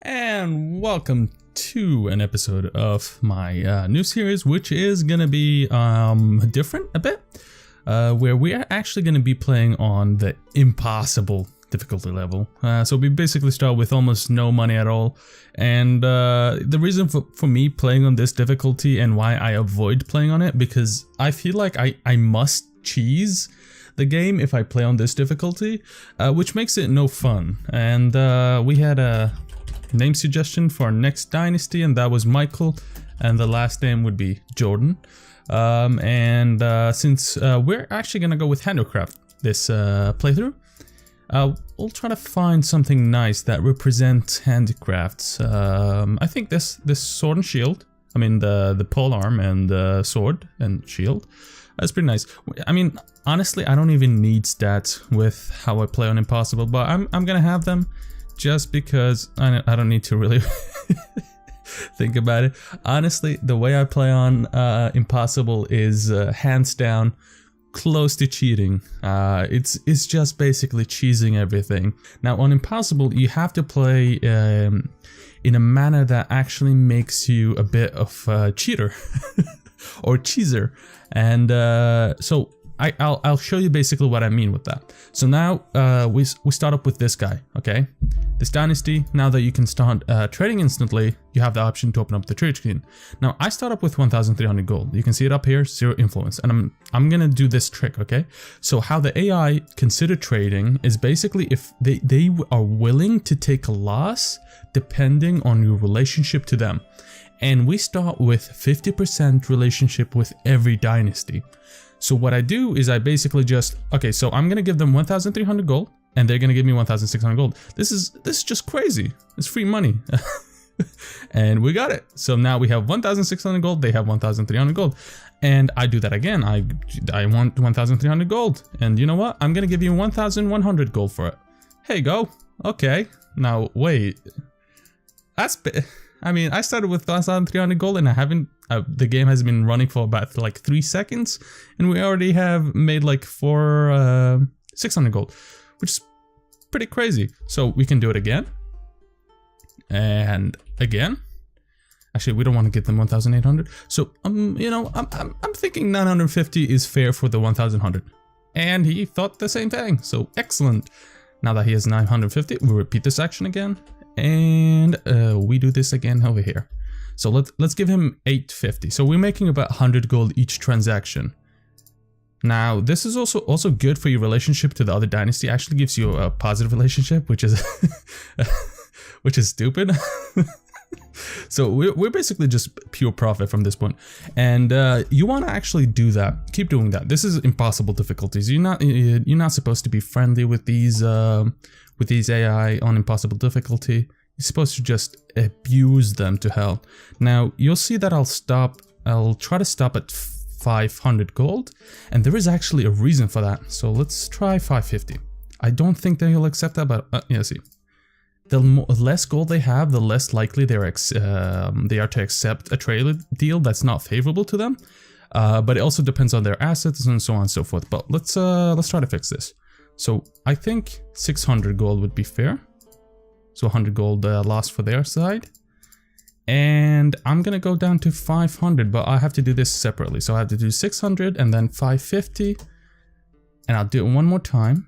And welcome to an episode of my new series, which is gonna be different a bit, where we are actually gonna be playing on the impossible difficulty level. So we basically start with almost no money at all, and the reason for me playing on this difficulty and why I avoid playing on it, because I feel like I must cheese the game if I play on this difficulty, which makes it no fun. And we had a name suggestion for our next dynasty, and that was Michael, and the last name would be Jordan. Since we're actually gonna go with Handicraft this playthrough, we'll try to find something nice that represents handicrafts. I think this sword and shield, I mean the pole arm and the sword and shield, that's pretty nice. I mean, honestly, I don't even need stats with how I play on Impossible, but I'm gonna have them just because I don't need to really think about it. Honestly, the way I play on Impossible is hands down close to cheating. It's just basically cheesing everything. Now on Impossible, you have to play in a manner that actually makes you a bit of a cheater or cheeser, and so I'll show you basically what I mean with that. So now we start up with this guy, okay? This dynasty. Now that you can start trading instantly, you have the option to open up the trade screen. Now I start up with 1,300 gold. You can see it up here, 0 influence, and I'm gonna do this trick, okay? So how the AI consider trading is basically if they are willing to take a loss depending on your relationship to them, and we start with 50% relationship with every dynasty. So what I do is I basically just, okay, so I'm gonna give them 1,300 gold, and they're gonna give me 1,600 gold. This is just crazy. It's free money. And we got it. So now we have 1,600 gold, they have 1,300 gold. And I do that again. I want 1,300 gold. And you know what? I'm gonna give you 1,100 gold for it. Here you go. Okay. Now wait. I mean, I started with 1,300 gold and I haven't, the game has been running for about like 3 seconds, and we already have made like 600 gold, which is pretty crazy. So we can do it again and again. Actually, we don't want to give them 1,800. So you know, I'm thinking 950 is fair for the 1,100, and he thought the same thing. So excellent. Now that he has 950, we repeat this action again. And we do this again over here. So let's give him 850. So we're making about 100 gold each transaction. Now this is also good for your relationship to the other dynasty. Actually gives you a positive relationship, which is which is stupid. So we're basically just pure profit from this point, and you want to actually do that. Keep doing that. This is impossible difficulties. You're not supposed to be friendly with these AI on impossible difficulty. You're supposed to just abuse them to hell. Now you'll see that I'll try to stop at 500 gold, and there is actually a reason for that. So let's try 550. I don't think that he'll accept that, but yeah, see. The less gold they have, the less likely they are to accept a trade deal that's not favorable to them. But it also depends on their assets and so on and so forth. But let's try to fix this. So I think 600 gold would be fair. So 100 gold lost for their side. And I'm gonna go down to 500, but I have to do this separately. So I have to do 600 and then 550. And I'll do it one more time.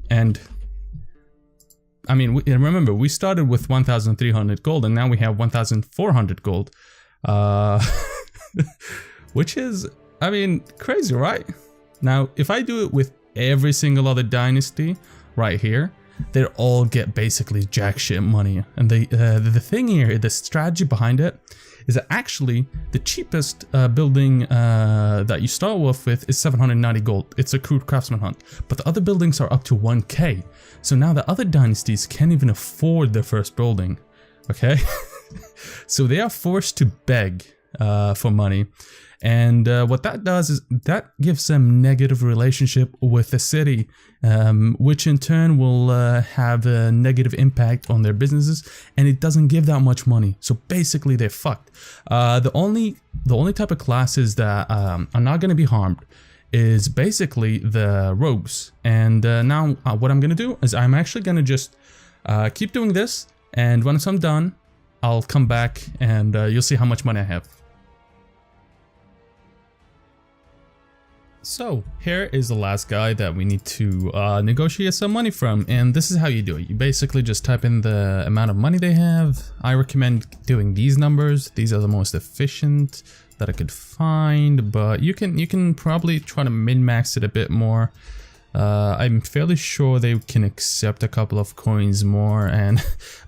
And I mean, remember, we started with 1,300 gold, and now we have 1,400 gold. Which is, I mean, crazy, right? Now, if I do it with every single other dynasty right here, they all get basically jack shit money. And the thing here, the strategy behind it, is that actually the cheapest building that you start off with is 790 gold. It's a crude craftsman hunt, but the other buildings are up to 1k. So now the other dynasties can't even afford their first building, okay? So they are forced to beg for money. And what that does is that gives them negative relationship with the city, which in turn will have a negative impact on their businesses, and it doesn't give that much money. So basically they're fucked. The only type of classes that are not going to be harmed is basically the rogues. And now what I'm going to do is I'm actually going to just keep doing this And once I'm done, I'll come back and you'll see how much money I have. So here is the last guy that we need to negotiate some money from, and this is how you do it. You basically just type in the amount of money they have. I recommend doing these numbers. These are the most efficient that I could find, but you can probably try to min-max it a bit more. I'm fairly sure they can accept a couple of coins more,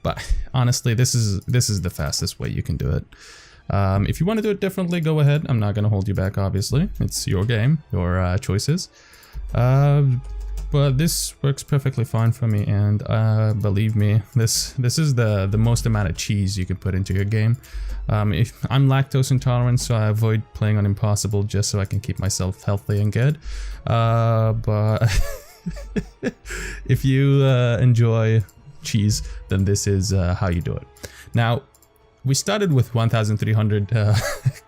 but honestly, this is the fastest way you can do it. If you want to do it differently, go ahead. I'm not going to hold you back, obviously. It's your game, your choices. But this works perfectly fine for me, and believe me, this is the most amount of cheese you can put into your game. If I'm lactose intolerant, so I avoid playing on impossible just so I can keep myself healthy and good. But if you enjoy cheese, then this is how you do it. Now, we started with 1,300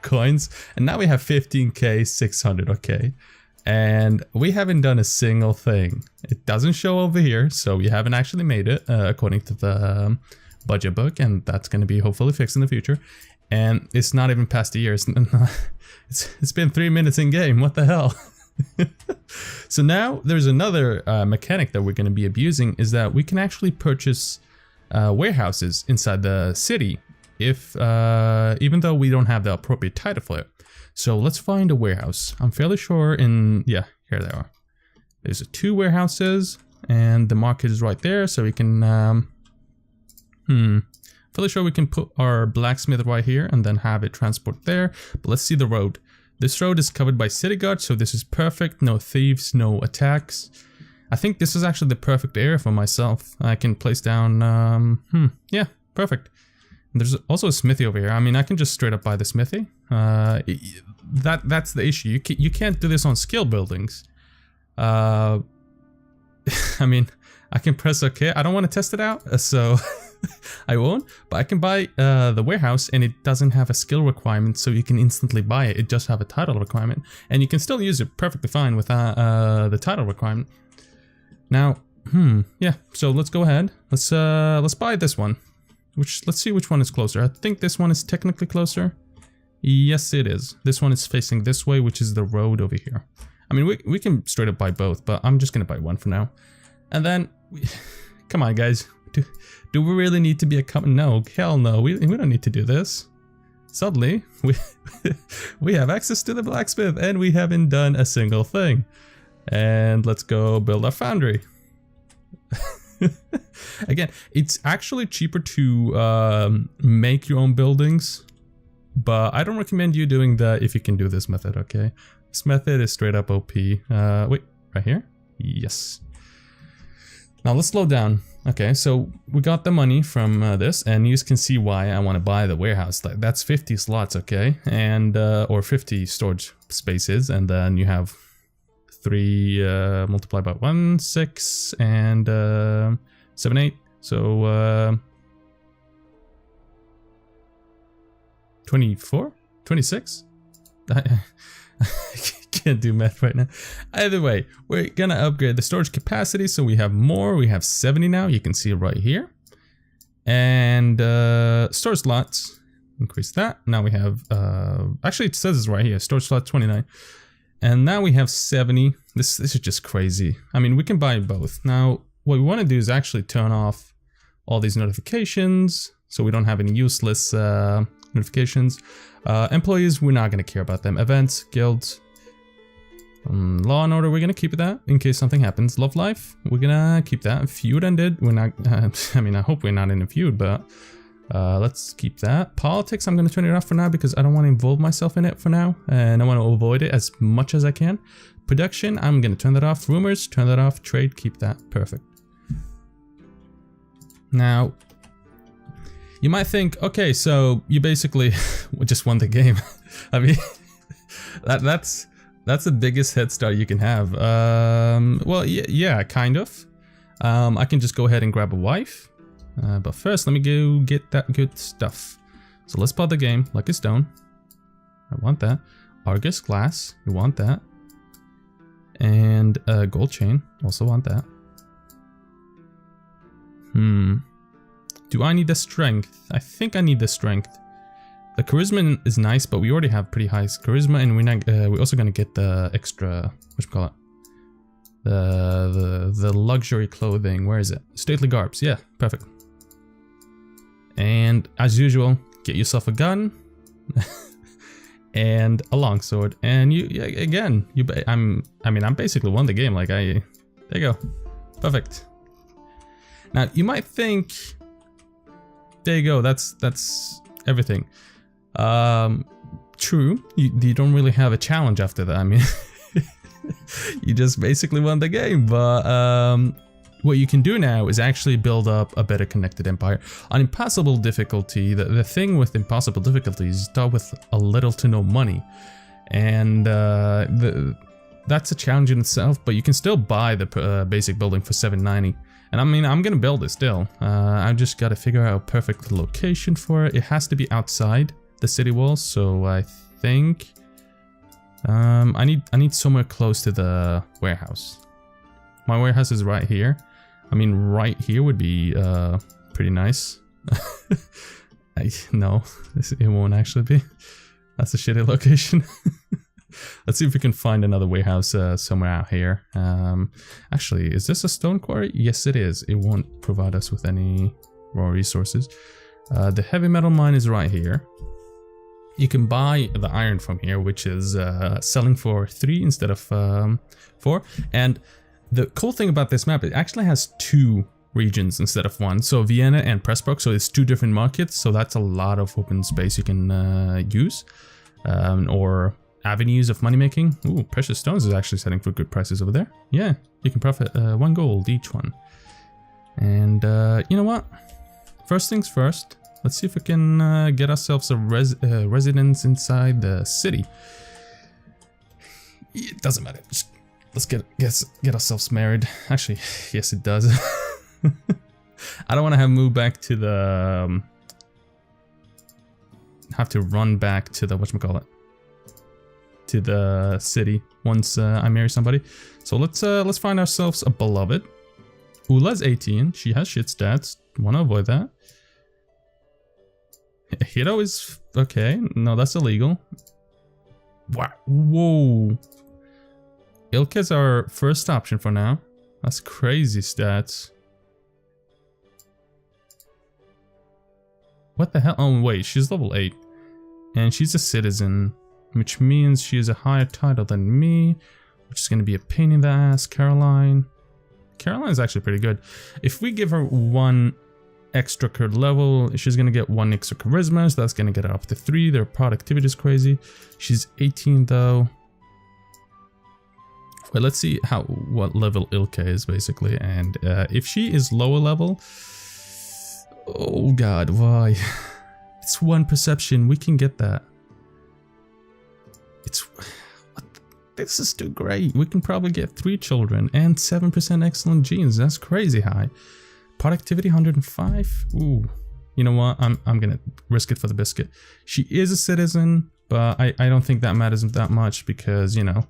coins, and now we have 15k 600, okay? And we haven't done a single thing. It doesn't show over here, so we haven't actually made it according to the budget book, and that's going to be hopefully fixed in the future. And it's not even past a year. It's been 3 minutes in game. What the hell? So now there's another mechanic that we're going to be abusing, is that we can actually purchase warehouses inside the city, if even though we don't have the appropriate title for it. So let's find a warehouse. I'm fairly sure yeah, here they are. There's 2 warehouses, and the market is right there, so we can fairly sure we can put our blacksmith right here and then have it transport there. But let's see the road. This road is covered by city guards, so this is perfect. No thieves, no attacks. I think this is actually the perfect area for myself. I can place down yeah, perfect. And there's also a smithy over here. I mean, I can just straight up buy the smithy. That's the issue. You can't do this on skill buildings. I mean, I can press OK. I don't want to test it out, so I won't. But I can buy the warehouse, and it doesn't have a skill requirement, so you can instantly buy it. It just have a title requirement, and you can still use it perfectly fine without the title requirement. Now, yeah. So let's go ahead. Let's buy this one. Let's see which one is closer. I think this one is technically closer. Yes, it is. This one is facing this way, which is the road over here. I mean, we can straight up buy both, but I'm just gonna buy one for now. And then, come on, guys. Do we really need to be a company? No, hell no. We don't need to do this. Suddenly, we have access to the blacksmith, and we haven't done a single thing. And let's go build our foundry. Again, it's actually cheaper to make your own buildings, but I don't recommend you doing that if you can do this method, okay? This method is straight up OP. Wait, right here? Yes. Now let's slow down. Okay, so we got the money from this, and you can see why I want to buy the warehouse. Like, that's 50 slots, okay? And or 50 storage spaces, and then you have 3 multiplied by 1, 6, and 7, 8. So 24? 26? I can't do math right now. Either way, we're gonna upgrade the storage capacity, so we have more. We have 70 now. You can see it right here. And storage slots, increase that. Now we have actually it says it's right here, storage slot 29. And now we have 70. This is just crazy. I mean, we can buy both. Now, what we want to do is actually turn off all these notifications, so we don't have any useless notifications. Employees, we're not going to care about them. Events, guilds, law and order, we're going to keep that in case something happens. Love life, we're going to keep that. Feud ended, we're not, I mean, I hope we're not in a feud, but let's keep that. Politics, I'm going to turn it off for now because I don't want to involve myself in it for now, and I want to avoid it as much as I can. Production, I'm going to turn that off. Rumors, turn that off. Trade, keep that. Perfect. Now, you might think, okay, so you basically just won the game. I mean, that's the biggest head start you can have. Well, yeah, kind of. I can just go ahead and grab a wife. But first, let me go get that good stuff. So let's pause the game. Lucky Stone. I want that. Argus Glass. You want that. And Gold Chain. Also want that. Do I need the strength? I think I need the strength. The charisma is nice, but we already have pretty high charisma, and we're also gonna get the extra, whatchamacallit? The luxury clothing. Where is it? Stately garbs. Yeah, perfect. And as usual, get yourself a gun and a longsword. And I'm basically won the game. Like there you go, perfect. Now you might think, there you go. That's everything. True. You don't really have a challenge after that. I mean. You just basically won the game, but what you can do now is actually build up a better connected empire. On impossible difficulty, the thing with impossible difficulty is you start with a little to no money, and that's a challenge in itself, but you can still buy the basic building for $7.90. And I mean, I'm gonna build it still. I just gotta figure out a perfect location for it. It has to be outside the city walls, so I think I need somewhere close to the warehouse. My warehouse is right here. I mean, right here would be pretty nice. No, it won't actually be. That's a shitty location. Let's see if we can find another warehouse somewhere out here. Actually, is this a stone quarry? Yes, it is. It won't provide us with any raw resources. The heavy metal mine is right here. You can buy the iron from here, which is selling for 3 instead of 4. And the cool thing about this map, it actually has 2 regions instead of 1. So Vienna and Pressburg, so it's 2 different markets. So that's a lot of open space you can use, or avenues of money making. Ooh, precious stones is actually selling for good prices over there. Yeah, you can profit 1 gold each one. And you know what? First things first. Let's see if we can get ourselves a residence inside the city. It doesn't matter. Just, let's get ourselves married. Actually, yes, it does. I don't want to have moved back to the. Have to run back to the whatchamacallit, to the city once I marry somebody. So let's find ourselves a beloved. Ula's 18. She has shit stats. Want to avoid that. Hiro is okay. No, that's illegal. Wow. Whoa. Ilka's our first option for now. That's crazy stats. What the hell? Oh, wait. She's level 8. And she's a citizen, which means she has a higher title than me, which is going to be a pain in the ass. Caroline. Caroline's actually pretty good. If we give her 1 extra curd level, she's gonna get 1 extra charisma, so that's gonna get her up to 3. Their productivity is crazy. She's 18 though. Well, let's see what level Ilka is basically, and if she is lower level, oh god, why? It's 1 perception. We can get that. It's this is too great. We can probably get 3 children and 7% excellent genes. That's crazy high. Productivity 105. Ooh, you know what? I'm gonna risk it for the biscuit. She is a citizen, but I don't think that matters that much because, you know,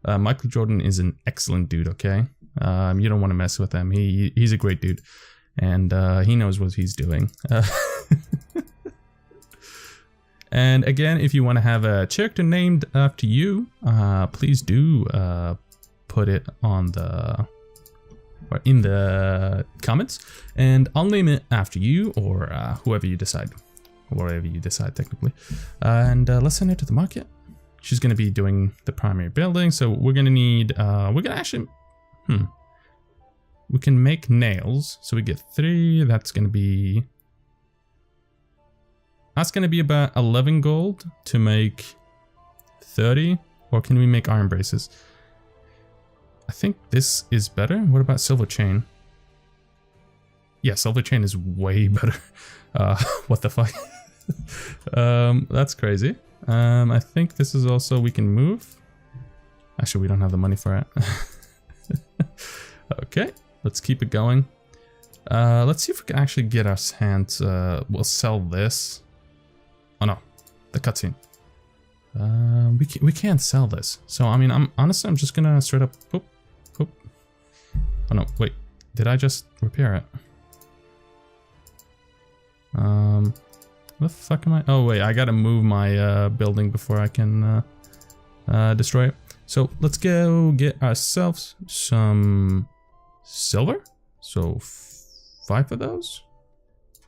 Michael Jordan is an excellent dude. Okay, you don't want to mess with him. He's a great dude, and he knows what he's doing. And again, if you want to have a character named after you, please do put it on the. Or in the comments, and I'll name it after you or whoever you decide, wherever you decide technically. And let's send her to the market. She's going to be doing the primary building, so we're going to need, we're going to actually, we can make nails, so we get 3, that's going to be about 11 gold to make 30, or can we make iron braces? I think this is better. What about silver chain? Yeah, silver chain is way better. What the fuck? That's crazy. I think this is also, we can move. Actually, we don't have the money for it. Okay, let's keep it going. Let's see if we can actually get our hands. We'll sell this. Oh no, the cutscene. We can't sell this. So I mean, I'm just gonna straight up. Whoop. Oh no, wait. Did I just repair it? What the fuck am I? Oh wait, I gotta move my building before I can destroy it. So let's go get ourselves some silver. So 5 of those.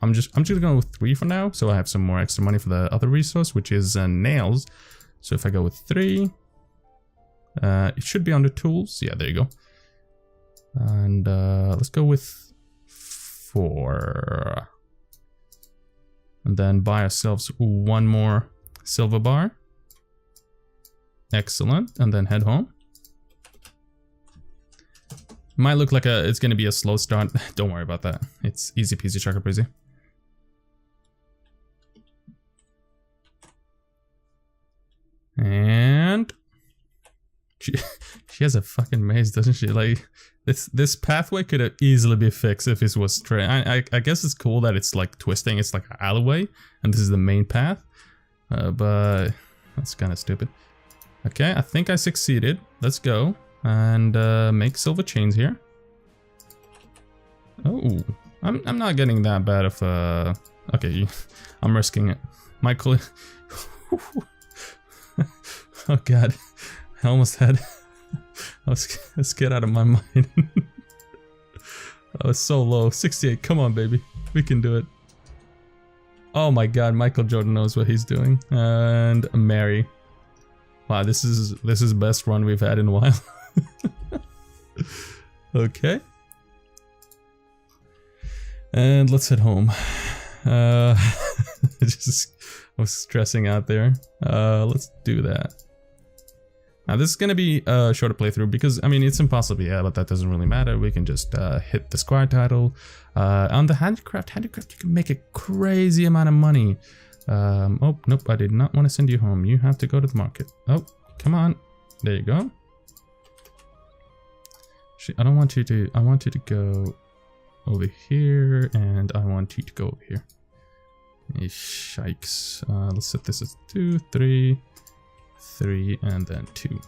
I'm just gonna go with 3 for now, so I have some more extra money for the other resource, which is nails. So if I go with 3, it should be under tools. Yeah, there you go. And let's go with 4. And then buy ourselves 1 more silver bar. Excellent. And then head home. Might look like it's going to be a slow start. Don't worry about that. It's easy peasy chaka breezy. And she has a fucking maze, doesn't she? Like this pathway could have easily be fixed if it was straight. I guess it's cool that it's like twisting. It's like an alleyway, and this is the main path. But that's kind of stupid. Okay, I think I succeeded. Let's go and make silver chains here. Oh, I'm not getting that bad of a. Okay, I'm risking it, Michael. Oh god, I almost had. I was scared out of my mind. I was so low. 68. Come on, baby, we can do it. Oh my god, Michael Jordan knows what he's doing. And Mary. Wow, this is the best run we've had in a while. Okay. And let's head home. I was stressing out there. Let's do that. Now this is gonna be a shorter playthrough because I mean it's impossible, yeah, but that doesn't really matter. We can just hit the square title. On the handicraft you can make a crazy amount of money. Oh nope, I did not want to send you home. You have to go to the market. Oh, come on, there you go. I don't want you to. I want you to go over here, and I want you to go over here. Shikes. Let's set this as 2, 3, 3, and then 2.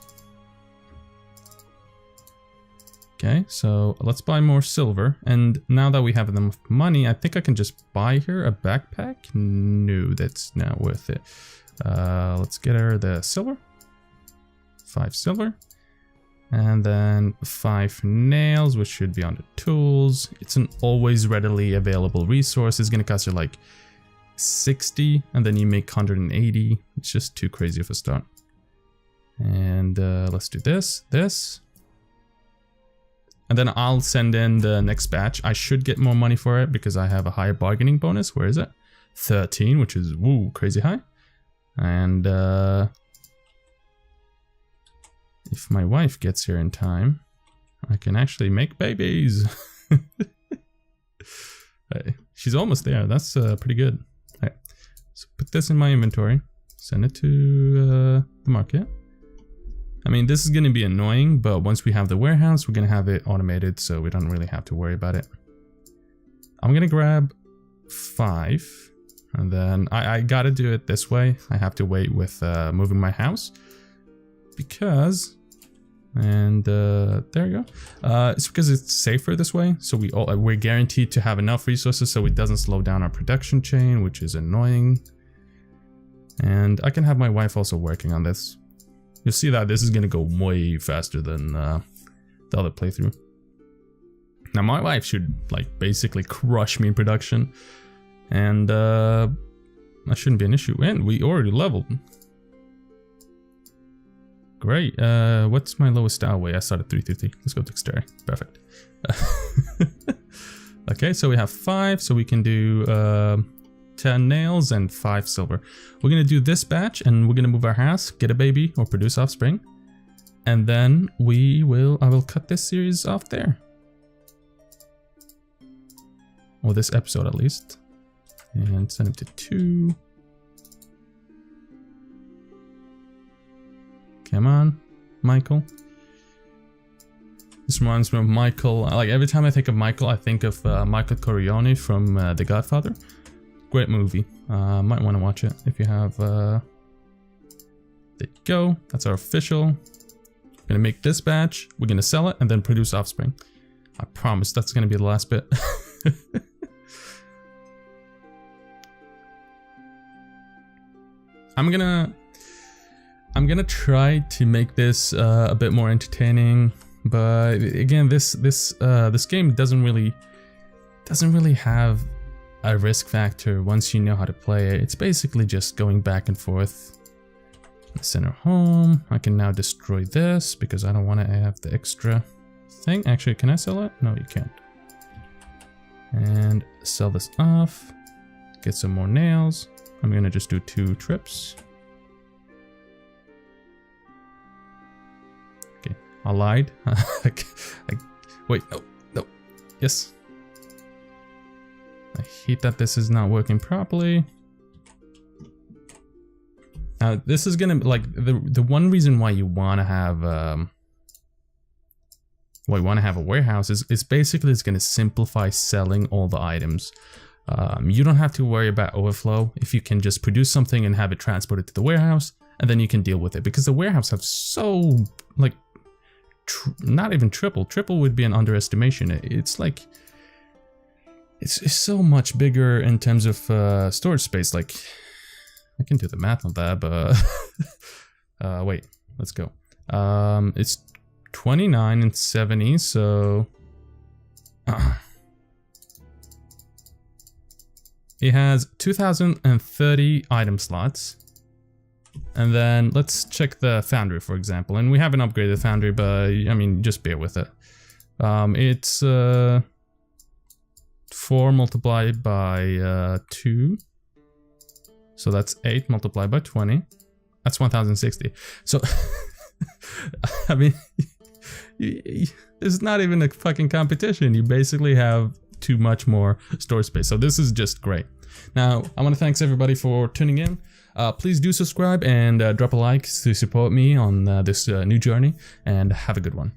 Okay, so let's buy more silver. And now that we have enough money, I think I can just buy her a backpack. No, that's not worth it. Let's get her the silver. 5 silver. And then 5 nails, which should be on the tools. It's an always readily available resource. It's gonna cost you like 60, and then you make 180. It's just too crazy of a start. And let's do this. And then I'll send in the next batch. I should get more money for it because I have a higher bargaining bonus. Where is it? 13, which is woo, crazy high. And if my wife gets here in time, I can actually make babies. Hey, she's almost there. That's pretty good. Right. So put this in my inventory. Send it to the market. I mean, this is going to be annoying, but once we have the warehouse, we're going to have it automated, so we don't really have to worry about it. I'm going to grab 5, and then I got to do it this way. I have to wait with moving my house because, and there you go. It's because it's safer this way, so we're guaranteed to have enough resources so it doesn't slow down our production chain, which is annoying. And I can have my wife also working on this. You'll see that this is going to go way faster than the other playthrough. Now my wife should like basically crush me in production, and that shouldn't be an issue. And we already leveled. Great. What's my lowest style weight? I started 350. Let's go dexterity. Perfect. Okay, so we have 5, so we can do 10 nails and 5 silver. We're gonna do this batch, and we're gonna move our house, get a baby, or produce offspring, and then I will cut this series off there, or this episode at least, and send it to 2. Come on, Michael. This reminds me of Michael. Like every time I think of Michael, I think of Michael Corleone from The Godfather. Great movie. Might want to watch it if you have. There you go. That's our official. We're gonna make this batch. We're gonna sell it and then produce offspring. I promise that's gonna be the last bit. I'm gonna try to make this a bit more entertaining, but again, this game doesn't really have a risk factor once you know how to play it. It's basically just going back and forth. Center home. I can now destroy this because I don't want to have the extra thing. Actually, can I sell it? No, you can't. And sell this off. Get some more nails. I'm gonna just do 2 trips. Okay, I lied. Wait, no. Yes. I hate that this is not working properly. Now, this is gonna, like, the one reason why you want to have a warehouse is basically it's gonna simplify selling all the items. You don't have to worry about overflow if you can just produce something and have it transported to the warehouse, and then you can deal with it, because the warehouse have so, like, not even triple would be an underestimation. It's like, it's so much bigger in terms of storage space. Like, I can do the math on that, but wait, let's go. It's 29 and 70, so it has 2030 item slots. And then let's check the foundry, for example. And we haven't upgraded the foundry, but I mean, just bear with it. It's 4 multiplied by 2. So that's 8 multiplied by 20. That's 1060. So, I mean, it's not even a fucking competition. You basically have too much more storage space. So this is just great. Now, I want to thank everybody for tuning in. Please do subscribe and drop a like to support me on this new journey, and have a good one.